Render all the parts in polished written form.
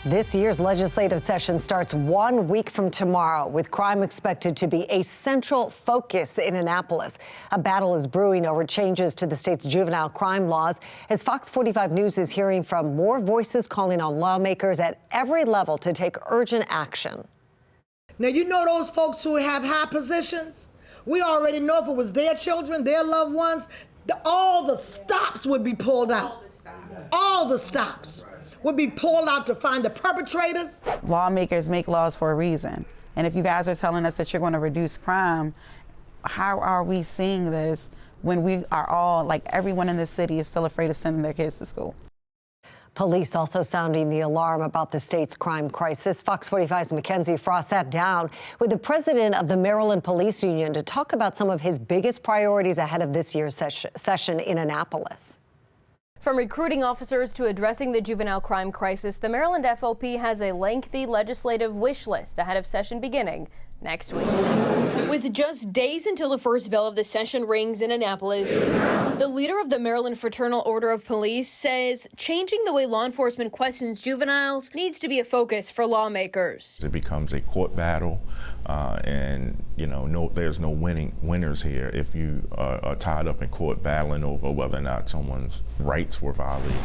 This year's legislative session starts 1 week from tomorrow, with crime expected to be a central focus in Annapolis. A battle is brewing over changes to the state's juvenile crime laws, as Fox 45 News is hearing from more voices calling on lawmakers at every level to take urgent action. Now, you know those folks who have high positions? We already know if it was their children, their loved ones, all the stops would be pulled out. All the stops would be pulled out to find the perpetrators. Lawmakers make laws for a reason. And if you guys are telling us that you're going to reduce crime, how are we seeing this when we are all, like everyone in this city is still afraid of sending their kids to school? Police also sounding the alarm about the state's crime crisis. Fox 45's Mackenzie Frost sat down with the president of the Maryland Police Union to talk about some of his biggest priorities ahead of this year's session in Annapolis. From recruiting officers to addressing the juvenile crime crisis, the Maryland FOP has a lengthy legislative wish list ahead of session beginning next week. With just days until the first bell of the session rings in Annapolis, the leader of the Maryland Fraternal Order of Police says changing the way law enforcement questions juveniles needs to be a focus for lawmakers. It becomes a court battle, and there's no winners here if you are tied up in court battling over whether or not someone's rights were violated.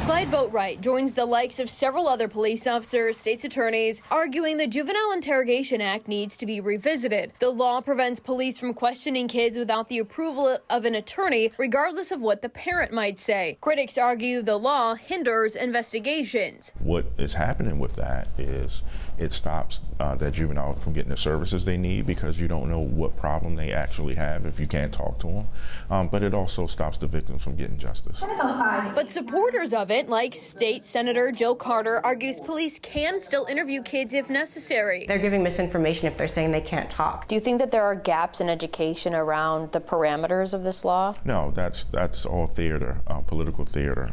Clyde Boatwright joins the likes of several other police officers, state's attorneys, arguing the Juvenile Interrogation Act needs to be revisited. The law prevents police from questioning kids without the approval of an attorney, regardless of what the parent might say. Critics argue the law hinders investigations. What is happening with that is it stops that juvenile from getting the services they need because you don't know what problem they actually have if you can't talk to them. But it also stops the victims from getting justice. But supporters of it, like State Senator Joe Carter, argues police can still interview kids if necessary. They're giving misinformation if they're saying they can't talk. Do you think that there are gaps in education around the parameters of this law? No, that's all theater, political theater.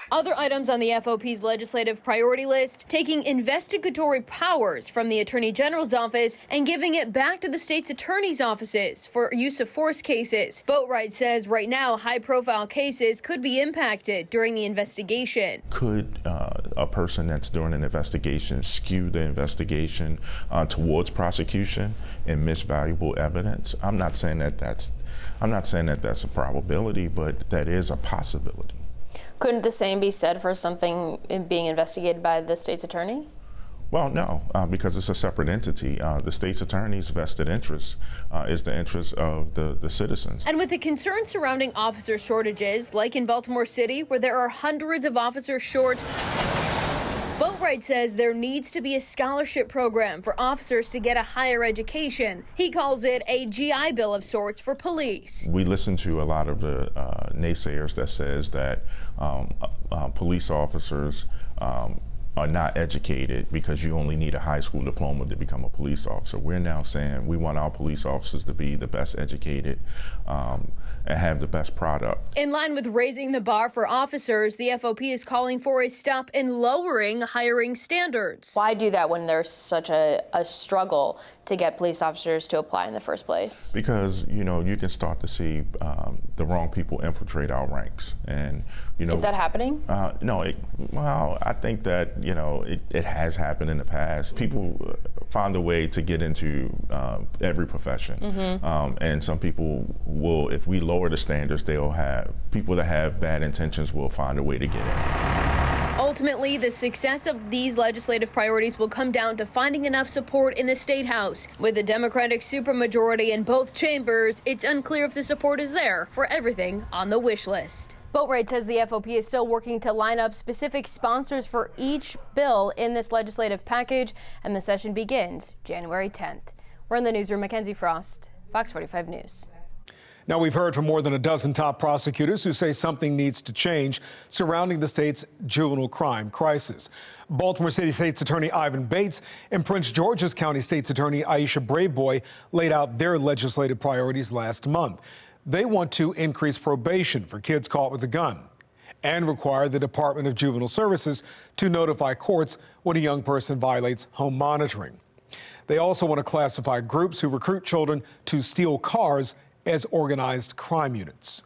Other items on the FOP's legislative priority list, taking investigatory powers from the Attorney General's office and giving it back to the state's attorney's offices for use of force cases. Boatwright says right now high-profile cases could be impacted during the investigation. Could a person that's doing an investigation skew the investigation towards prosecution and miss valuable evidence? I'm not saying that that's a probability, but that is a possibility. Couldn't the same be said for something being investigated by the state's attorney? Well, no, because it's a separate entity. The state's attorney's vested interest is the interest of the citizens. And with the concerns surrounding officer shortages, like in Baltimore City, where there are hundreds of officers short, Boatwright says there needs to be a scholarship program for officers to get a higher education. He calls it a GI Bill of sorts for police. We listen to a lot of the naysayers that says that police officers are not educated because you only need a high school diploma to become a police officer. We're now saying we want our police officers to be the best educated and have the best product. In line with raising the bar for officers, the FOP is calling for a stop in lowering hiring standards. Why do that when there's such a struggle to get police officers to apply in the first place? Because, you can start to see the wrong people infiltrate our ranks. And, is that happening? No, I think that, it has happened in the past. People find a way to get into every profession. And some people will, if we lower the standards, they'll have people that have bad intentions will find a way to get in. Ultimately, the success of these legislative priorities will come down to finding enough support in the State House. With a Democratic supermajority in both chambers, it's unclear if the support is there for everything on the wish list. Boatwright says the FOP is still working to line up specific sponsors for each bill in this legislative package, and the session begins January 10th. We're in the newsroom. Mackenzie Frost, Fox 45 News. Now, we've heard from more than a dozen top prosecutors who say something needs to change surrounding the state's juvenile crime crisis. Baltimore City State's Attorney Ivan Bates and Prince George's County State's Attorney Aisha Braveboy laid out their legislative priorities last month. They want to increase probation for kids caught with a gun and require the Department of Juvenile Services to notify courts when a young person violates home monitoring. They also want to classify groups who recruit children to steal cars as organized crime units.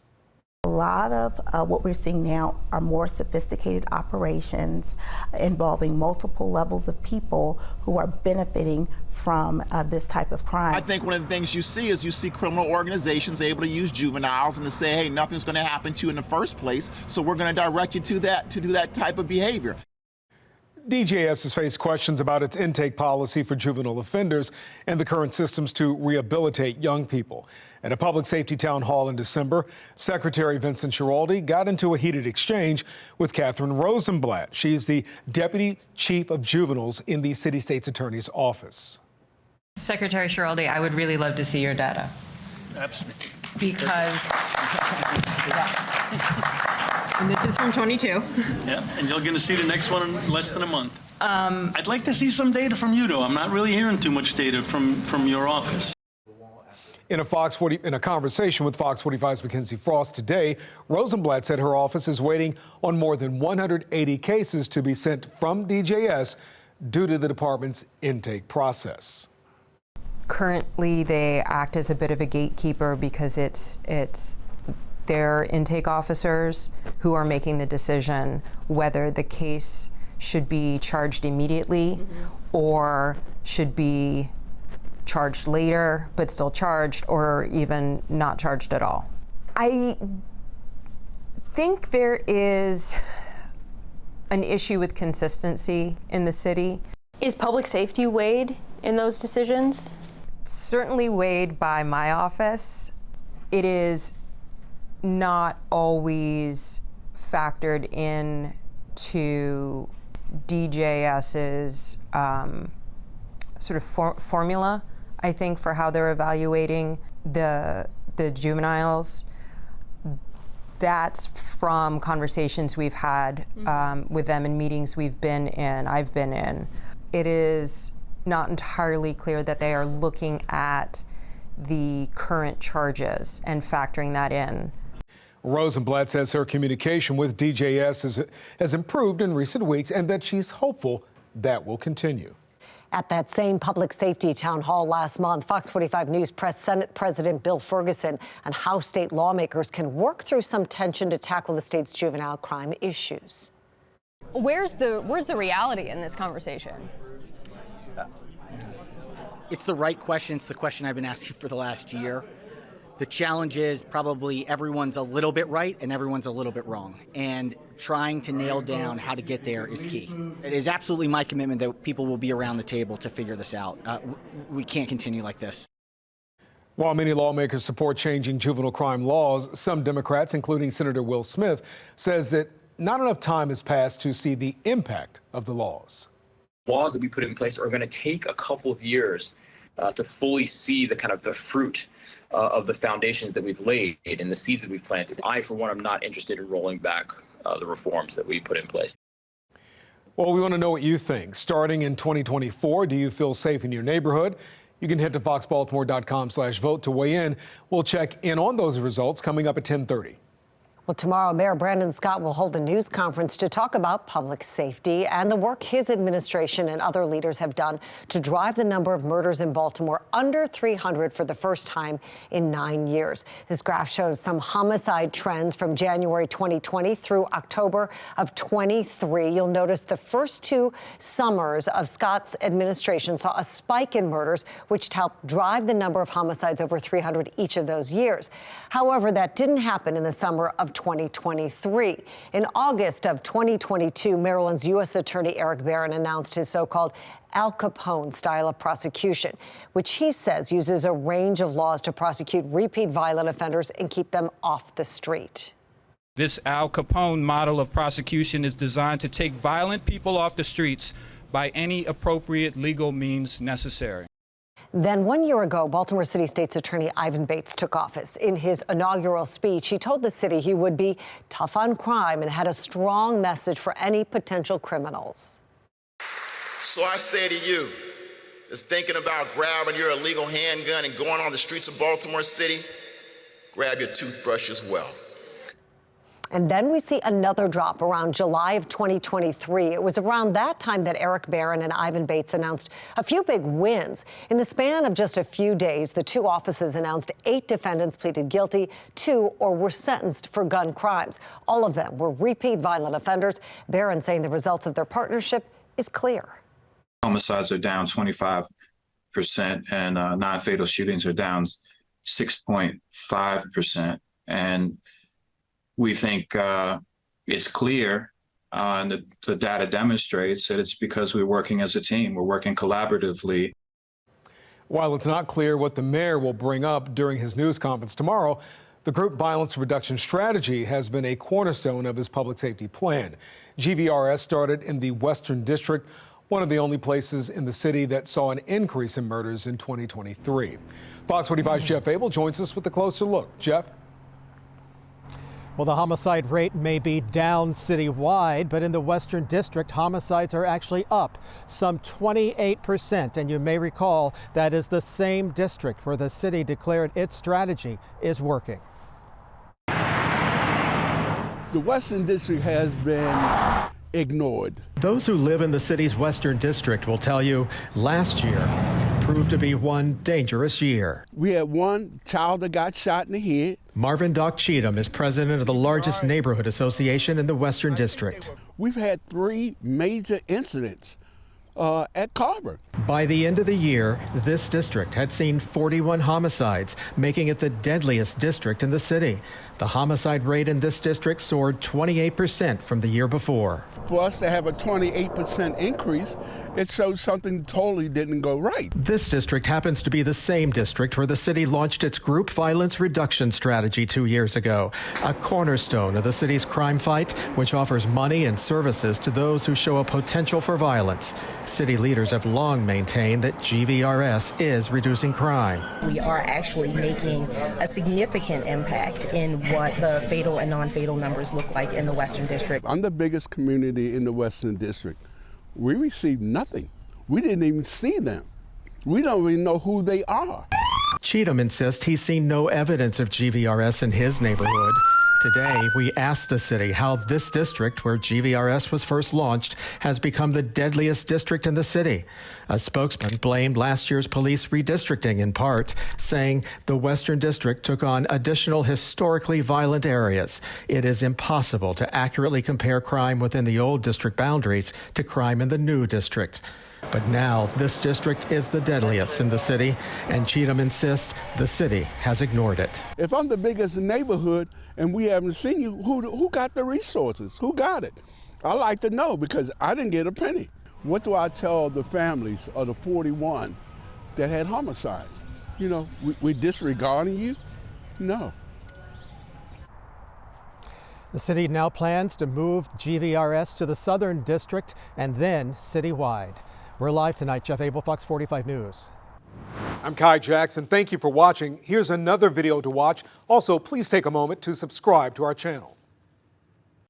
A lot of what we're seeing now are more sophisticated operations involving multiple levels of people who are benefiting from this type of crime. I think one of the things you see criminal organizations able to use juveniles and to say, hey, nothing's going to happen to you in the first place, so we're going to direct you to do that type of behavior. DJS has faced questions about its intake policy for juvenile offenders and the current systems to rehabilitate young people. At a public safety town hall in December, Secretary Vincent Schiraldi got into a heated exchange with Catherine Rosenblatt. She's the Deputy Chief of Juveniles in the City State's Attorney's Office. Secretary Schiraldi, I would really love to see your data. Absolutely. Because, and this is from 22. Yeah, and you're going to see the next one in less than a month. I'd like to see some data from you, though. I'm not really hearing too much data from your office. In a conversation with Fox 45's Mackenzie Frost today, Rosenblatt said her office is waiting on more than 180 cases to be sent from DJS due to the department's intake process. Currently, they act as a bit of a gatekeeper because it's their intake officers who are making the decision whether the case should be charged immediately or should be charged later, but still charged, or even not charged at all. I think there is an issue with consistency in the city. Is public safety weighed in those decisions? Certainly weighed by my office. It is not always factored in to DJS's sort of formula, I think, for how they're evaluating the juveniles. That's from conversations we've had with them and meetings I've been in. It is not entirely clear that they are looking at the current charges and factoring that in. Rosenblatt says her communication with DJS has improved in recent weeks and that she's hopeful that will continue. At that same public safety town hall last month, Fox 45 News pressed Senate President Bill Ferguson on how state lawmakers can work through some tension to tackle the state's juvenile crime issues. Where's the reality in this conversation? It's the right question. It's the question I've been asking for the last year. The challenge is probably everyone's a little bit right and everyone's a little bit wrong. And trying to nail down how to get there is key. It is absolutely my commitment that people will be around the table to figure this out. We can't continue like this. While many lawmakers support changing juvenile crime laws, some Democrats, including Senator Will Smith, says that not enough time has passed to see the impact of the laws. Laws that we put in place are going to take a couple of years to fully see the kind of the fruit of the foundations that we've laid and the seeds that we've planted. I, for one, am not interested in rolling back the reforms that we put in place. Well, we want to know what you think. Starting in 2024, do you feel safe in your neighborhood? You can head to foxbaltimore.com/vote to weigh in. We'll check in on those results coming up at 10:30. Well, tomorrow, Mayor Brandon Scott will hold a news conference to talk about public safety and the work his administration and other leaders have done to drive the number of murders in Baltimore under 300 for the first time in 9 years. This graph shows some homicide trends from January 2020 through October of 23. You'll notice the first 2 summers of Scott's administration saw a spike in murders, which helped drive the number of homicides over 300 each of those years. However, that didn't happen in the summer of 2023. In August of 2022, Maryland's U.S. Attorney Eric Barron announced his so-called Al Capone style of prosecution, which he says uses a range of laws to prosecute repeat violent offenders and keep them off the street. This Al Capone model of prosecution is designed to take violent people off the streets by any appropriate legal means necessary. Then 1 year ago, Baltimore City State's Attorney Ivan Bates took office. In his inaugural speech, he told the city he would be tough on crime and had a strong message for any potential criminals. So I say to you, that's thinking about grabbing your illegal handgun and going on the streets of Baltimore City, grab your toothbrush as well. And then we see another drop around July of 2023. It was around that time that Eric Barron and Ivan Bates announced a few big wins. In the span of just a few days, the two offices announced 8 defendants pleaded guilty to or were sentenced for gun crimes. All of them were repeat violent offenders. Barron saying the results of their partnership is clear. Homicides are down 25%, and non-fatal shootings are down 6.5%. And we think it's clear, and the data demonstrates that it's because we're working as a team. We're working collaboratively. While it's not clear what the mayor will bring up during his news conference tomorrow, the group violence reduction strategy has been a cornerstone of his public safety plan. GVRS started in the Western District, one of the only places in the city that saw an increase in murders in 2023. Fox 45's Jeff Abel joins us with a closer look. Jeff? Well, the homicide rate may be down citywide, but in the Western District, homicides are actually up some 28%. And you may recall that is the same district where the city declared its strategy is working. The Western District has been ignored. Those who live in the city's Western District will tell you last year proved to be one dangerous year. We had one child that got shot in the head. Marvin Doc Cheatham is president of the largest neighborhood association in the Western District. We've had 3 major incidents at Carver. By the end of the year, this district had seen 41 homicides, making it the deadliest district in the city. The homicide rate in this district soared 28% from the year before. For us to have a 28% increase, it shows something totally didn't go right. This district happens to be the same district where the city launched its group violence reduction strategy 2 years ago, a cornerstone of the city's crime fight, which offers money and services to those who show a potential for violence. City leaders have long maintained that GVRS is reducing crime. We are actually making a significant impact in what the fatal and non-fatal numbers look like in the Western District. I'm the biggest community in the Western District. We received nothing. We didn't even see them. We don't even know who they are. Cheatham insists he's seen no evidence of GVRS in his neighborhood. Today, we asked the city how this district, where GVRS was first launched, has become the deadliest district in the city. A spokesman blamed last year's police redistricting in part, saying the Western District took on additional historically violent areas. It is impossible to accurately compare crime within the old district boundaries to crime in the new district. But now this district is the deadliest in the city, and Cheatham insists the city has ignored it. If I'm the biggest neighborhood and we haven't seen you, who got the resources? Who got it? I like to know because I didn't get a penny. What do I tell the families of the 41 that had homicides? You know, we disregarding you? No. The city now plans to move GVRS to the Southern District and then citywide. We're live tonight. Jeff Abel, Fox 45 News. I'm Kai Jackson. Thank you for watching. Here's another video to watch. Also, please take a moment to subscribe to our channel.